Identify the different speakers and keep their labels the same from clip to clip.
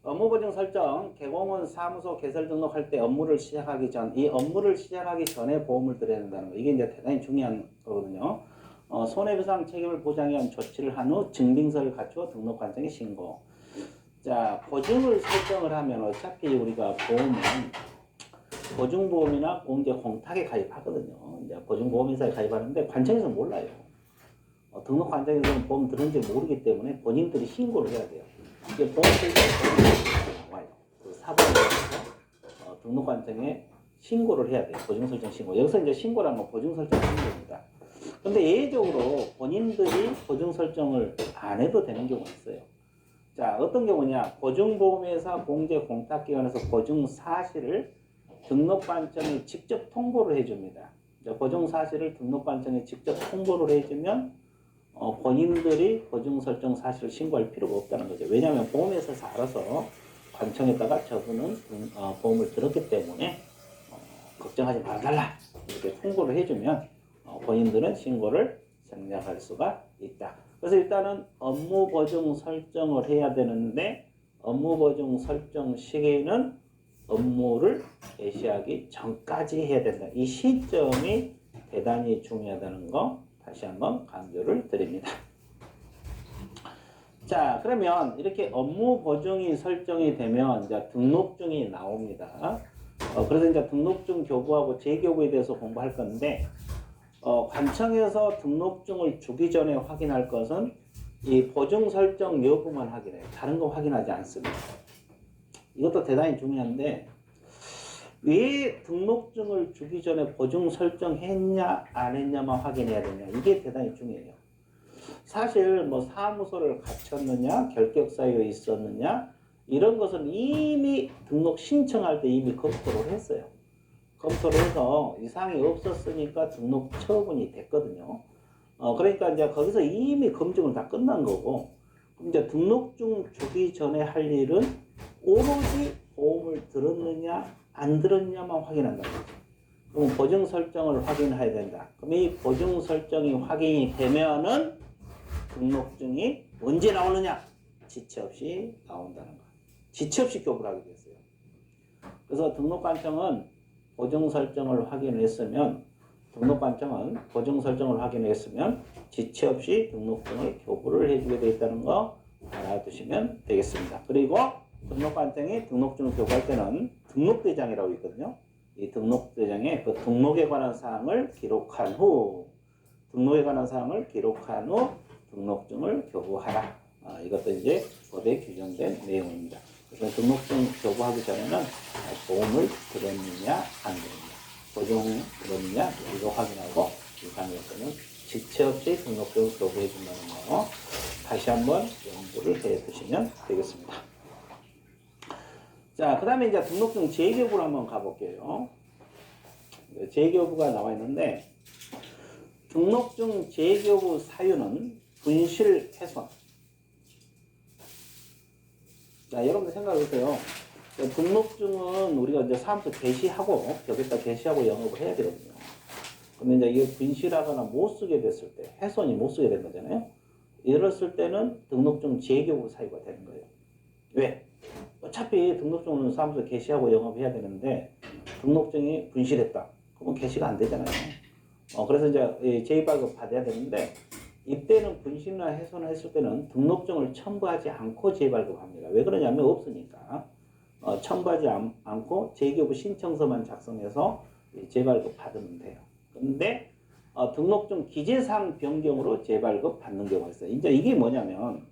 Speaker 1: 업무보증 설정, 개공은 사무소 개설 등록할 때 업무를 시작하기 전, 이 업무를 시작하기 전에 보험을 들어야 된다는 거. 이게 이제 대단히 중요한 거거든요. 손해배상 책임을 보장하기 위한 조치를 한 후 증빙서를 갖추어 등록관청에 신고. 자, 보증을 설정을 하면 어차피 우리가 보험은 보증보험이나 공제 공탁에 가입하거든요. 이제 보증보험회사에 가입하는데 관청에서 몰라요. 등록관청에서는 보험 들은지 모르기 때문에 본인들이 신고를 해야 돼요. 이게 보험설정에 나와요. 그 사본에서 등록관청에 신고를 해야 돼요. 보증설정 신고. 여기서 이제 신고라는 건 보증설정 신고입니다. 근데 예외적으로 본인들이 보증설정을 안 해도 되는 경우가 있어요. 자, 어떤 경우냐? 보증보험회사 공제 공탁기관에서 보증 사실을 등록관청에 직접 통보를 해줍니다. 보증 사실을 등록관청에 직접 통보를 해주면 본인들이 보증 설정 사실을 신고할 필요가 없다는 거죠. 왜냐하면 보험회사에서 알아서 관청에다가 저분은 보험을 들었기 때문에 걱정하지 말아달라 이렇게 통보를 해주면 본인들은 신고를 생략할 수가 있다. 그래서 일단은 업무보증 설정을 해야 되는데 업무보증 설정 시기는 업무를 개시하기 전까지 해야 된다. 이 시점이 대단히 중요하다는 거 다시 한번 강조를 드립니다. 자, 그러면 이렇게 업무 보증이 설정이 되면 이제 등록증이 나옵니다. 그래서 이제 등록증 교부하고 재교부에 대해서 공부할 건데, 관청에서 등록증을 주기 전에 확인할 것은 이 보증 설정 여부만 확인해요. 다른 거 확인하지 않습니다. 이것도 대단히 중요한데, 왜 등록증을 주기 전에 보증 설정했냐 안 했냐만 확인해야 되냐, 이게 대단히 중요해요. 사실 뭐 사무소를 갖췄느냐 결격사유가 있었느냐 이런 것은 이미 등록 신청할 때 이미 검토를 했어요. 검토를 해서 이상이 없었으니까 등록 처분이 됐거든요. 그러니까 이제 거기서 이미 검증을 다 끝난 거고, 이제 등록증 주기 전에 할 일은 오로지 보험을 들었느냐 안 들었냐만 확인한다는 거죠. 그럼 보증 설정을 확인해야 된다. 그럼 이 보증 설정이 확인이 되면은 등록증이 언제 나오느냐? 지체 없이 나온다는 거. 지체 없이 교부를 하게 됐어요. 그래서 등록관청은 보증 설정을 확인했으면 지체 없이 등록증을 교부를 해주게 되어 있다는 거 알아두시면 되겠습니다. 그리고 등록관청이 등록증을 교부할 때는 등록대장이라고 있거든요. 이 등록대장에 그 등록에 관한 사항을 기록한 후 등록증을 교부하라. 이것도 이제 법에 규정된 내용입니다. 그래서 등록증 교부하기 전에는 보험을 들었느냐 안 들었느냐, 보증 들었느냐 이거 확인하고 이 다음에서는 지체 없이 등록증을 교부해 준다는 거 다시 한번 연구를 해 두시면 되겠습니다. 자, 그 다음에 이제 등록증 재교부를 한번 가볼게요. 재교부가 나와 있는데, 등록증 재교부 사유는 분실 훼손. 자, 여러분들 생각해보세요. 등록증은 우리가 이제 사무소 개시하고, 여기다 개시하고 영업을 해야 되거든요. 그런데 이제 이게 분실하거나 못 쓰게 됐을 때, 훼손이 못 쓰게 된 거잖아요. 이랬을 때는 등록증 재교부 사유가 되는 거예요. 왜? 어차피 등록증은 사무소 개시하고 영업해야 되는데 등록증이 분실했다. 그러면 개시가 안 되잖아요. 그래서 이제 재발급 받아야 되는데, 이때는 분실이나 훼손을 했을 때는 등록증을 첨부하지 않고 재발급합니다. 왜 그러냐면 없으니까. 첨부하지 않고 재교부 신청서만 작성해서 재발급 받으면 돼요. 근데 등록증 기재사항 변경으로 재발급 받는 경우가 있어요. 이제 이게 뭐냐면,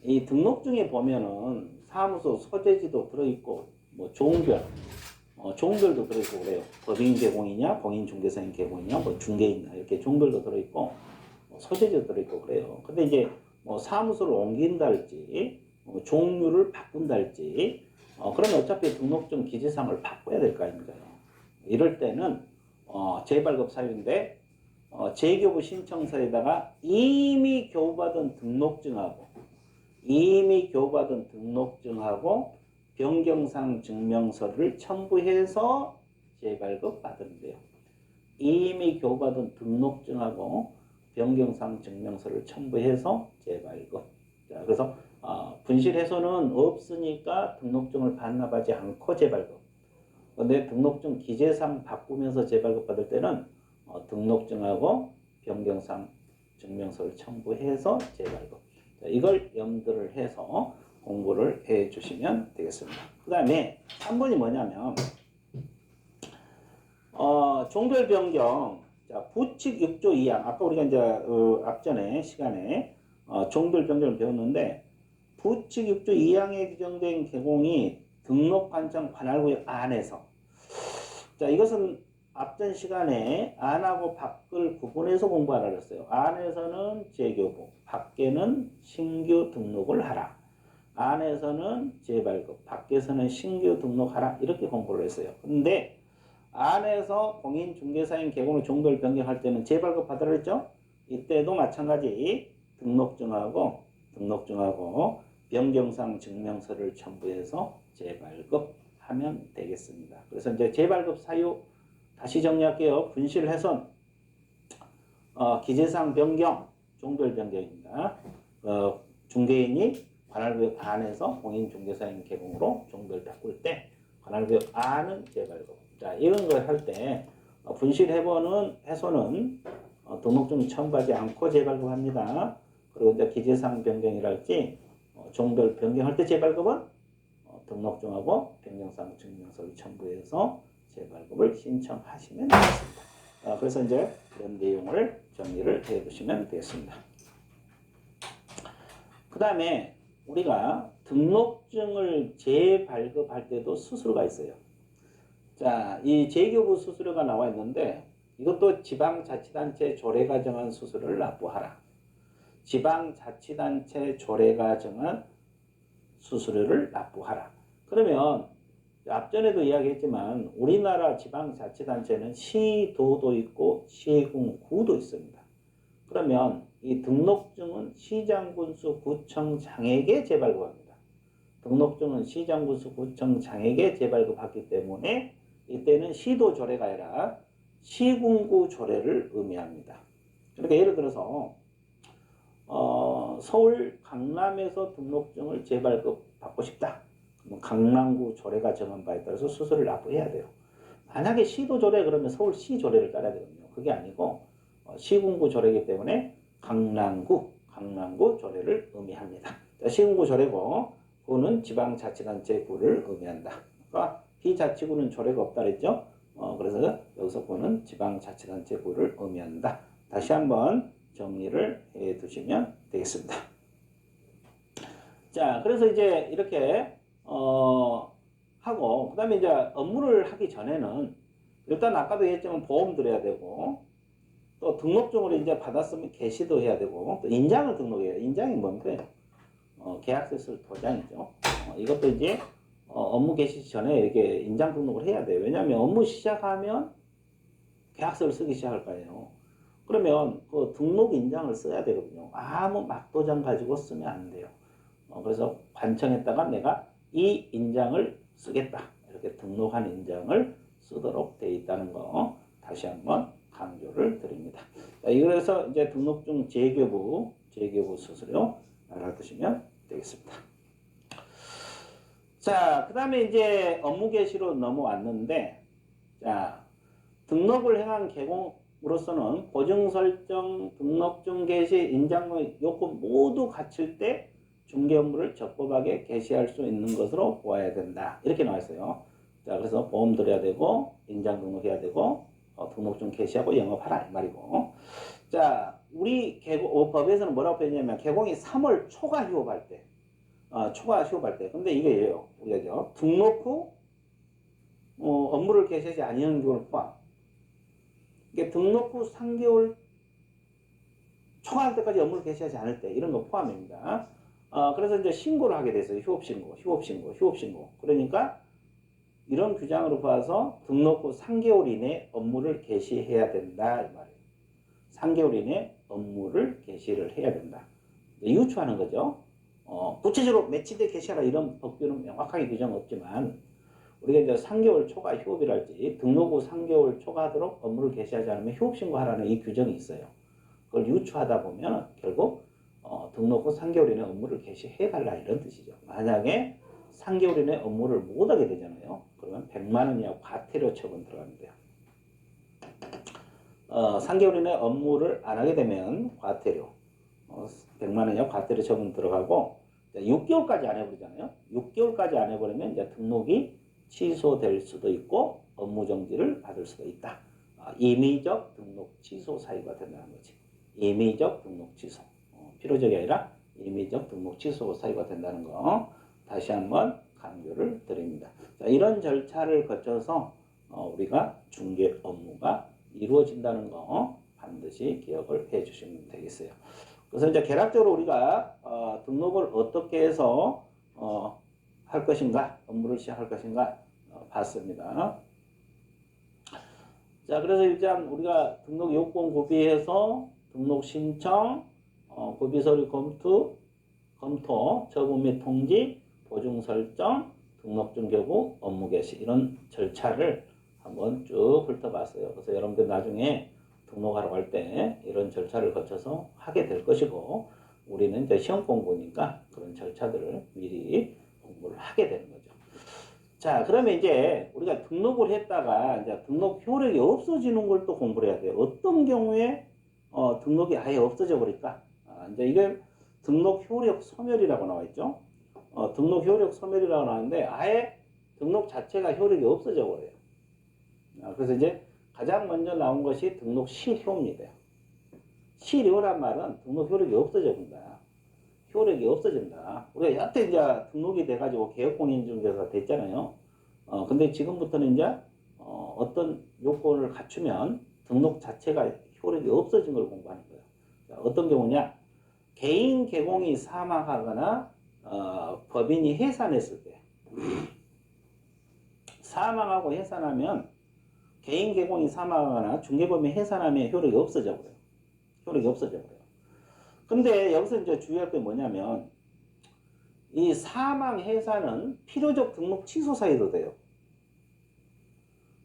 Speaker 1: 이 등록증에 보면은 사무소 소재지도 들어있고, 뭐 종별도 들어있고 그래요. 법인 개공이냐, 공인중개사인 개공이냐, 뭐 중개인이냐 이렇게 종별도 들어있고, 소재지도 들어있고 그래요. 근데 이제 뭐 사무소를 옮긴달지, 종류를 바꾼달지, 그러면 어차피 등록증 기재사항을 바꿔야 될 거 아닙니까? 이럴 때는 재발급 사유인데, 재교부 신청서에다가 이미 교부받은 등록증하고 변경사항 증명서를 첨부해서 재발급 받으면 돼요. 이미 교부받은 등록증하고 변경사항 증명서를 첨부해서 재발급. 자, 그래서 분실 해소는 없으니까 등록증을 반납하지 않고 재발급. 근데 등록증 기재상 바꾸면서 재발급 받을 때는 등록증하고 변경상 증명서를 첨부해서 재발급. 자, 이걸 염두를 해서 공부를 해 주시면 되겠습니다. 그 다음에 3번이 뭐냐면 종별 변경. 자, 부칙 6조 2항. 아까 우리가 이제 앞전에 시간에 종별 변경을 배웠는데 부칙 6조 2항에 규정된 개공이 등록 관청 관할구역 안에서, 자, 이것은 앞전 시간에 안하고 밖을 구분해서 공부하라 그랬어요. 안에서는 재교부, 밖에는 신규 등록을 하라. 안에서는 재발급, 밖에서는 신규 등록하라. 이렇게 공부를 했어요. 근데 안에서 공인중개사인 개공의 종별 변경할 때는 재발급 받으라 했죠? 이때도 마찬가지 등록증하고 변경상 증명서를 첨부해서 재발급하면 되겠습니다. 그래서 이제 재발급 사유 다시 정리할게요. 분실 훼손, 기재상 변경, 종별 변경입니다. 중개인이 관할구역 안에서 공인중개사인 개공으로 종별 바꿀 때 관할구역 안은 재발급. 자, 이런 걸 할 때 분실 훼손은 등록증 첨부하지 않고 재발급합니다. 그리고 이제 기재상 변경이랄지 종별 변경할 때 재발급은 등록증하고 변경상 증명서를 첨부해서 재발급을 신청하시면 되겠습니다. 그래서 이제 이런 내용을 정리를 해 두시면 되겠습니다. 그 다음에 우리가 등록증을 재발급할 때도 수수료가 있어요. 자, 이 재교부 수수료가 나와 있는데 이것도 지방자치단체 조례가 정한 수수료를 납부하라. 지방자치단체 조례가 정한 수수료를 납부하라. 그러면 앞전에도 이야기했지만 우리나라 지방자치단체는 시도도 있고 시군구도 있습니다. 그러면 이 등록증은 시장군수 구청장에게 재발급합니다. 등록증은 시장군수 구청장에게 재발급하기 때문에 이때는 시도 조례가 아니라 시군구 조례를 의미합니다. 그러니까 예를 들어서 서울 강남에서 등록증을 재발급 받고 싶다. 그러면 강남구 조례가 정한 바에 따라서 수수료를 납부해야 돼요. 만약에 시도 조례 그러면 서울시 조례를 따라야 되거든요. 그게 아니고 시군구 조례이기 때문에 강남구 조례를 의미합니다. 시군구 조례고 구는 지방자치단체 구를 의미한다. 그러니까 비자치구는 조례가 없다 그랬죠. 그래서 여기서 구는 지방자치단체 구를 의미한다. 다시 한번 정리를 해 두시면 되겠습니다. 자, 그래서 이제 이렇게 하고, 그 다음에 이제 업무를 하기 전에는 일단 아까도 얘기했지만 보험 들어야 되고, 또 등록증으로 이제 받았으면 게시도 해야 되고, 또 인장을 등록해야 돼요. 인장이 뭔데? 계약서 쓸 도장이죠. 이것도 이제 업무 개시 전에 이렇게 인장 등록을 해야 돼요. 왜냐하면 업무 시작하면 계약서를 쓰기 시작할 거예요. 그러면 그 등록 인장을 써야 되거든요. 아무 막도장 가지고 쓰면 안 돼요. 그래서 관청에다가 내가 이 인장을 쓰겠다. 이렇게 등록한 인장을 쓰도록 되어 있다는 거 다시 한번 강조를 드립니다. 그래서 이제 등록증 재교부 수수료 알아두시면 되겠습니다. 자, 그 다음에 이제 업무 개시로 넘어왔는데, 자, 등록을 행한 개공으로서는 보증 설정, 등록증 개시, 인장 요건 모두 갖출 때 중개 업무를 적법하게 개시할 수 있는 것으로 보아야 된다. 이렇게 나와 있어요. 자, 그래서 보험 들어야 되고, 인장 등록해야 되고, 등록증 개시하고 영업하라 이 말이고. 자, 우리 법에서는 뭐라고 표현했냐면 개공이 3월 초과 휴업할 때, 근데 이게요, 우리가 등록 후 업무를 개시하지 아니하는 경우를 포함. 이게 등록 후 3개월 초과할 때까지 업무를 개시하지 않을 때 이런 거 포함입니다. 그래서 이제 신고를 하게 돼서 휴업 신고. 그러니까 이런 규정으로 봐서 등록 후 3개월 이내 업무를 개시해야 된다 이 말이에요. 3개월 이내 업무를 개시를 해야 된다. 유추하는 거죠. 구체적으로 며칠 때 개시하라 이런 법규는 명확하게 규정 없지만 우리가 이제 3개월 초과 휴업이랄지 등록 후 3개월 초과하도록 업무를 개시하지 않으면 휴업 신고하라는 이 규정이 있어요. 그걸 유추하다 보면 결국 등록 후 3개월 이내 업무를 개시해달라 이런 뜻이죠. 만약에 3개월 이내 업무를 못하게 되잖아요. 그러면 100만 원 이하 과태료 처분 들어가면 돼요. 3개월 이내 업무를 안 하게 되면 과태료 100만 원 이하 과태료 처분 들어가고 6개월까지 안 해버리잖아요. 6개월까지 안 해버리면 이제 등록이 취소될 수도 있고 업무 정지를 받을 수도 있다. 임의적 등록 취소 사유가 된다는 거지. 임의적 등록 취소. 필요적이 아니라 임의적 등록 취소 사유가 된다는 거 다시 한번 강조를 드립니다. 자, 이런 절차를 거쳐서 우리가 중개 업무가 이루어진다는 거 반드시 기억을 해 주시면 되겠어요. 그래서 이제 개략적으로 우리가 등록을 어떻게 해서 할 것인가, 업무를 시작할 것인가 봤습니다. 자, 그래서 일단 우리가 등록 요건 구비해서 등록 신청, 구비 서류 검토, 처분 및 통지, 보증 설정, 등록증 교부, 업무 개시 이런 절차를 한번 쭉 훑어봤어요. 그래서 여러분들 나중에 등록하러 갈 때 이런 절차를 거쳐서 하게 될 것이고 우리는 이제 시험 공부니까 그런 절차들을 미리 공부를 하게 되는 거죠. 자, 그러면 이제 우리가 등록을 했다가 이제 등록 효력이 없어지는 걸 또 공부를 해야 돼요. 어떤 경우에 등록이 아예 없어져 버릴까? 이제 이게 등록 효력 소멸이라고 나와 있죠. 등록 효력 소멸이라고 나왔는데 아예 등록 자체가 효력이 없어져 버려요. 그래서 이제 가장 먼저 나온 것이 등록 실효입니다. 실효란 말은 등록 효력이 없어져 본다. 효력이 없어진다. 우리가 여태 이제 등록이 돼가지고 개업공인중개사가 됐잖아요. 근데 지금부터는 이제 어떤 요건을 갖추면 등록 자체가 효력이 없어진 걸 공부하는 거예요. 자, 어떤 경우냐? 개인 개공이 사망하거나 법인이 해산했을 때 사망하고 해산하면 개인 개공이 사망하거나 중개법인이 해산하면 효력이 없어져 버려요. 효력이 없어져 버려요. 근데 여기서 이제 주의할 게 뭐냐면 이 사망 해산은 필요적 등록 취소 사유도 돼요.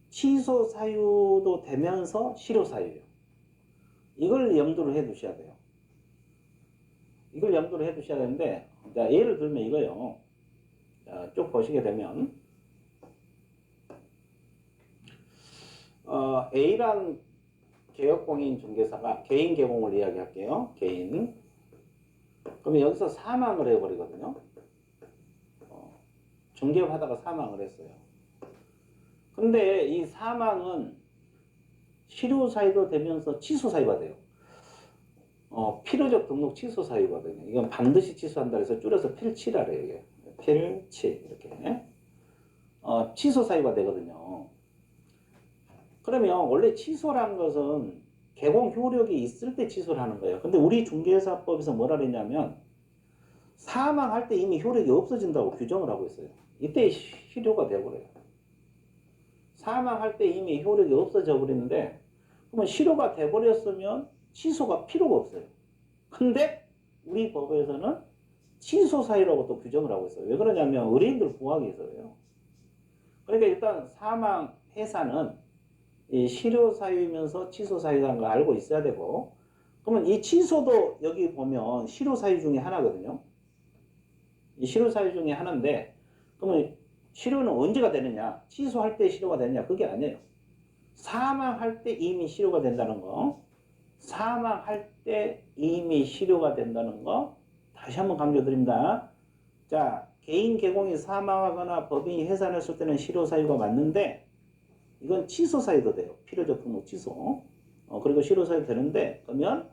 Speaker 1: 취소 사유도 되면서 실효 사유예요. 이걸 염두를 해 두셔야 돼요. 이걸 염두를 해 두셔야 되는데 자, 예를 들면 이거요. 자, 쭉 보시게 되면 A란 개업공인 중개사가 개인 개공을 이야기할게요. 개인. 그러면 여기서 사망을 해버리거든요. 중개업하다가 사망을 했어요. 근데 이 사망은 실효 사유도 되면서 취소 사유가 돼요. 필요적 등록 취소 사유거든요. 이건 반드시 취소한다 해서 줄여서 필치라 그래요. 필치 이렇게 취소 사유가 되거든요. 그러면 원래 취소란 것은 개공 효력이 있을 때 취소를 하는 거예요. 근데 우리 중개사법에서 뭐라 그랬냐면 사망할 때 이미 효력이 없어진다고 규정을 하고 있어요. 이때 실효가 되어버려요. 사망할 때 이미 효력이 없어져 버리는데 그러면 실효가 돼버렸으면 취소가 필요가 없어요. 근데 우리 법에서는 취소 사유라고 또 규정을 하고 있어요. 왜 그러냐면 의뢰인들 보호하기 위해서예요. 그러니까 일단 사망 해산은 이 실효 사유이면서 취소 사유라는 걸 알고 있어야 되고 그러면 이 취소도 여기 보면 실효 사유 중에 하나거든요. 이 실효 사유 중에 하나인데 그러면 실효는 언제가 되느냐? 취소할 때 실효가 되느냐? 그게 아니에요. 사망할 때 이미 실효가 된다는 거. 사망할 때 이미 실효가 된다는 거 다시 한번 강조드립니다. 자, 개인 개공이 사망하거나 법인이 해산했을 때는 실효 사유가 맞는데 이건 취소 사유도 돼요. 필요적 등록 취소. 그리고 실효 사유 되는데 그러면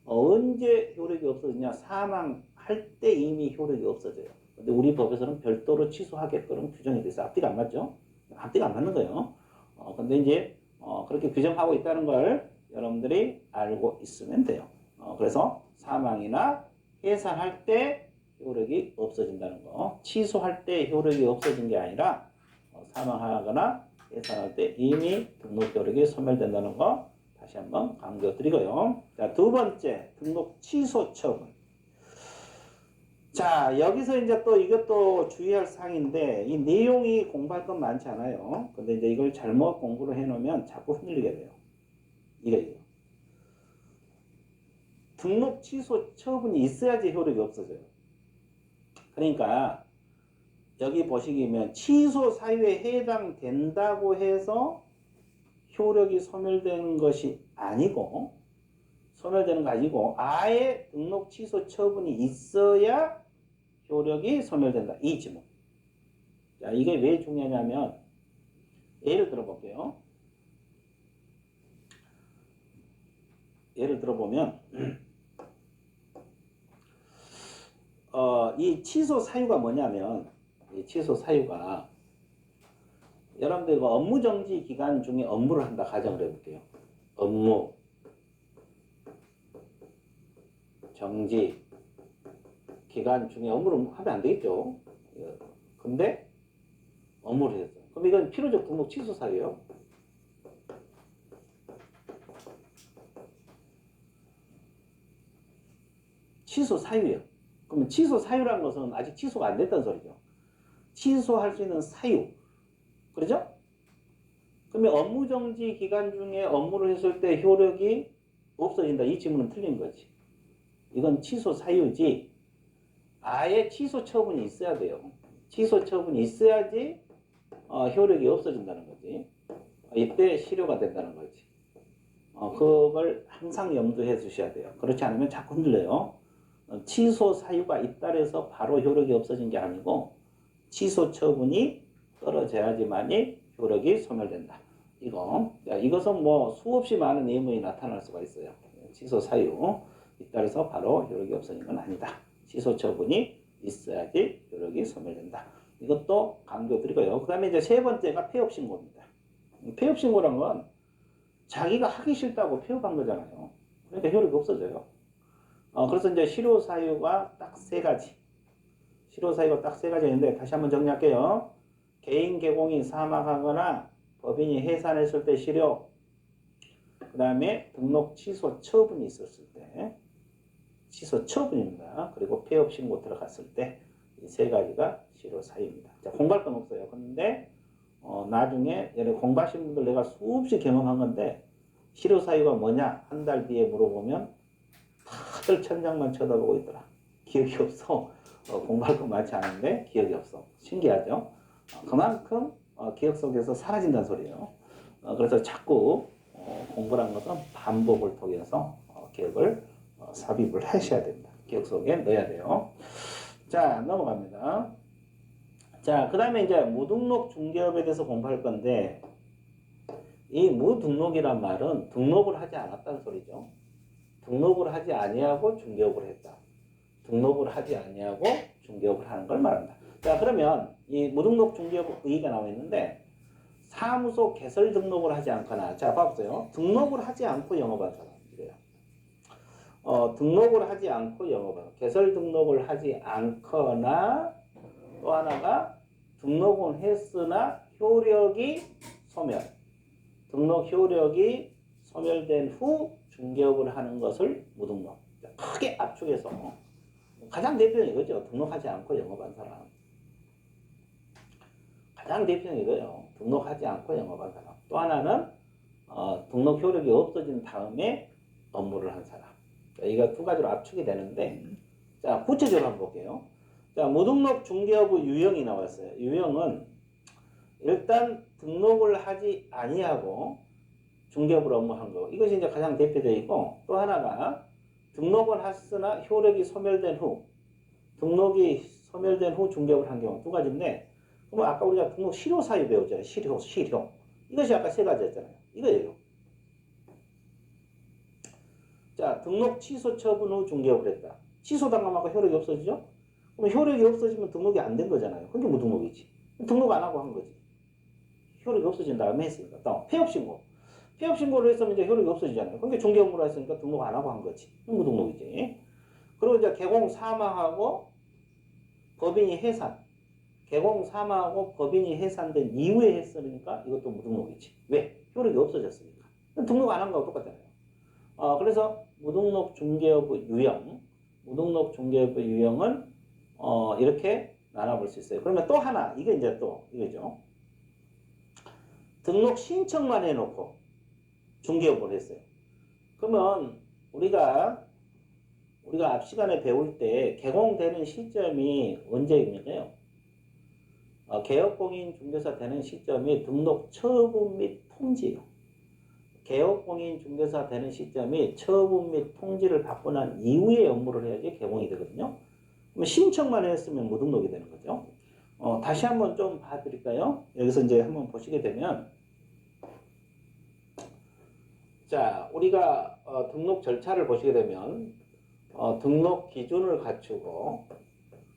Speaker 1: 언제 효력이 없어지냐? 사망할 때 이미 효력이 없어져요. 근데 우리 법에서는 별도로 취소하게끔 규정이 돼 있어요. 앞뒤가 안 맞죠? 앞뒤가 안 맞는 거예요. 근데 이제 그렇게 규정하고 있다는 걸 여러분들이 알고 있으면 돼요. 그래서 사망이나 해산할 때 효력이 없어진다는 거. 취소할 때 효력이 없어진 게 아니라 사망하거나 해산할 때 이미 등록 효력이 소멸된다는 거 다시 한번 강조드리고요. 자, 두 번째 등록 취소 처분. 자, 여기서 이제 또 이것도 주의할 사항인데 이 내용이 공부할 건 많지 않아요. 근데 이제 이걸 잘못 공부를 해놓으면 자꾸 흔들리게 돼요. 이거. 등록 취소 처분이 있어야지 효력이 없어져요. 그러니까 여기 보시면 취소 사유에 해당된다고 해서 효력이 소멸되는 것이 아니고, 소멸되는 거 아니고 아예 등록 취소 처분이 있어야 효력이 소멸된다. 이 지문. 자, 이게 왜 중요하냐면 예를 들어 볼게요. 예를 들어보면 이 취소 사유가 뭐냐면, 이 취소 사유가 여러분들 그 업무 정지 기간 중에 업무를 한다 가정을 해볼게요. 업무 정지 기간 중에 업무를 하면 안 되겠죠. 근데 업무를 했어요. 그럼 이건 필요적 등록 취소 사유예요. 취소 사유예요. 그러면 취소 사유라는 것은 아직 취소가 안 됐다는 소리죠. 취소할 수 있는 사유. 그렇죠? 그러면 업무 정지 기간 중에 업무를 했을 때 효력이 없어진다. 이 질문은 틀린 거지. 이건 취소 사유지. 아예 취소 처분이 있어야 돼요. 취소 처분이 있어야지 효력이 없어진다는 거지. 이때 실효가 된다는 거지. 그걸 항상 염두해 주셔야 돼요. 그렇지 않으면 자꾸 흔들려요. 취소 사유가 있다 해서 바로 효력이 없어진 게 아니고 취소 처분이 떨어져야지만이 효력이 소멸된다. 이것은 뭐 수없이 많은 예문이 나타날 수가 있어요. 취소 사유 있다 해서 바로 효력이 없어진 건 아니다. 취소 처분이 있어야지 효력이 소멸된다. 이것도 강조드리고요. 그 다음에 이제 세 번째가 폐업 신고입니다. 폐업 신고란 건 자기가 하기 싫다고 폐업한 거잖아요. 그러니까 효력이 없어져요. 그래서 이제 실효 사유가 딱 세 가지. 실효 사유가 딱 세 가지 있는데 다시 한번 정리할게요. 개인 개공이 사망하거나 법인이 해산했을 때 실효. 그 다음에 등록 취소 처분이 있었을 때 취소 처분입니다. 그리고 폐업 신고 들어갔을 때 이 세 가지가 실효 사유입니다. 자, 공부할 건 없어요. 근데 나중에 예를 공부하신 분들 내가 수없이 경험한 건데 실효 사유가 뭐냐 한 달 뒤에 물어보면 다들 천장만 쳐다보고 있더라. 기억이 없어. 공부할 거 많지 않은데 기억이 없어. 신기하죠? 그만큼 기억 속에서 사라진다는 소리예요. 그래서 자꾸 공부란 것은 반복을 통해서 기억을 삽입을 하셔야 됩니다. 기억 속에 넣어야 돼요. 자, 넘어갑니다. 자, 그 다음에 이제 무등록 중개업에 대해서 공부할 건데, 이 무등록이란 말은 등록을 하지 않았다는 소리죠. 등록을 하지 아니하고 중개업을 했다. 등록을 하지 아니하고 중개업을 하는 걸 말합니다. 자, 그러면 이 무등록 중개업 의의가 나와 있는데, 사무소 개설 등록을 하지 않거나, 자, 봐보세요. 등록을 하지 않고 영업한 사람. 이래요. 등록을 하지 않고 영업한, 개설 등록을 하지 않거나, 또 하나가 등록은 했으나 효력이 소멸. 등록 효력이 소멸된 후 중개업을 하는 것을 무등록. 크게 압축해서 가장 대표는 이거죠. 등록하지 않고 영업한 사람. 가장 대표는 이거예요. 등록하지 않고 영업한 사람. 또 하나는 등록 효력이 없어진 다음에 업무를 한 사람. 이거 두 가지로 압축이 되는데, 자, 구체적으로 한번 볼게요. 자, 무등록 중개업의 유형이 나왔어요. 유형은 일단 등록을 하지 아니하고 중개업을 업무한 거. 이것이 이제 가장 대표되어 있고, 또 하나가 등록을 했으나 효력이 소멸된 후, 등록이 소멸된 후 중개업을 한 경우 두 가지인데, 그럼 아까 우리가 등록 실효 사유 배웠잖아요. 실효. 이것이 아까 세 가지였잖아요. 이거예요. 자, 등록 취소 처분 후 중개업을 했다. 취소당하면 효력이 없어지죠? 그럼 효력이 없어지면 등록이 안 된 거잖아요. 그게 무등록이지. 등록 안 하고 한 거지. 효력이 없어진 다음에 했으니까. 또 폐업신고. 폐업신고를 했으면 이제 효력이 없어지잖아요. 그러니까 중개업무를 했으니까 등록 안 하고 한 거지. 무등록이지. 그리고 이제 개공 사망하고 법인이 해산. 개공 사망하고 법인이 해산된 이후에 했으니까 이것도 무등록이지. 왜? 효력이 없어졌으니까. 등록 안 한 거하고 똑같잖아요. 그래서 무등록 중개업의 유형. 무등록 중개업의 유형은 이렇게 나눠볼 수 있어요. 그러면 또 하나, 이게 이제 또 이거죠. 등록 신청만 해놓고 중개업을 했어요. 그러면 우리가 우리가 앞 시간에 배울 때 개공되는 시점이 언제입니까요? 개업공인중개사 되는 시점이 등록 처분 및 통지예요. 개업공인중개사 되는 시점이 처분 및 통지를 받고 난 이후에 업무를 해야지 개공이 되거든요. 그럼 신청만 했으면 무등록이 되는 거죠. 다시 한번 좀 봐드릴까요? 여기서 이제 한번 보시게 되면, 자, 우리가 등록 절차를 보시게 되면 등록 기준을 갖추고